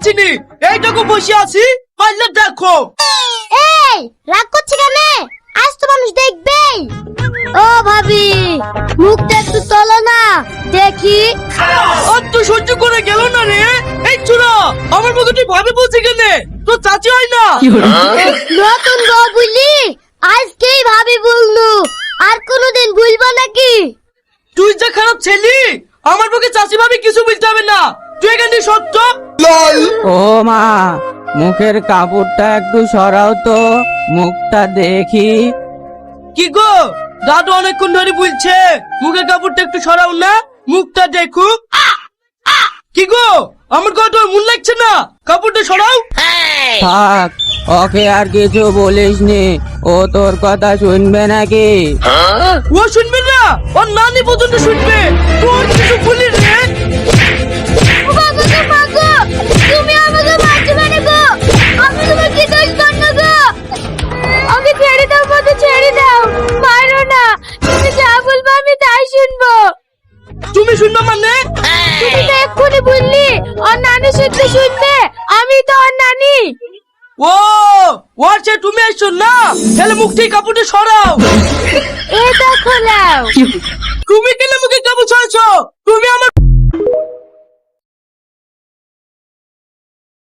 পাচ্ছি নি, এইটুকু বসে আছি, পারলে দেখো। এই রাগ করছে কেন? আজ তো মানুষ দেখবেই। ও ভাবি, মুখটা একটু তোলো না দেখি। আর তো সহ্য করে গেল না রে। এই চুরা, আমার মুখে তুই ভাবে বলছি কেন? তোর চাচি হয় না? নতুন বউ বুঝলি, আজকেই ভাবি বললু, আর কোনোদিন ভুলবো নাকি? তুই যে খারাপ ছেলি, আমার পক্ষে চাচি ভাবি কিছু বলতে হবে না। তুই এখানে সত্য। ও মা, মুখের কাপড়টা একটু সরাও তো, মুখটা দেখি। কি গো, দাদু অনেকক্ষণ ধরে বলছে মুখের কাপড়টা একটু সরাও না, মুখটা দেখুক। কি গো, আমার কথা তোর মন লাগছে না? কাপড়টা সরাও। থাক, ওকে আর কিছু বলিস নি, ও তোর কথা শুনবে নাকি? ও শুনবে না, ওর নানি পর্যন্ত শুনবে। তোর কিছু বলিস রে? বাবা গো, মা গো, তুমি আমাকে মারবে না গো, আমি তোমার কি দোষ করব গো? আমাকে ছেড়ে দাও, মতো ছেড়ে দাও, মারো না। তুমি যা বলবে আমি তাই শুনবো। তুমি শুনবে মানে? তুমি তো এক্ষুনি বললি ওর নানি শুনতে শুনবে, আমি তো ওর নানি। ও, ওর সে তুমি এসছো না, তাহলে মুখ থেকে কাপড়টা সরাও। এই দেখো নাও। তুমি কেন মুখে কাপড় সরাইছো? তুমি আমার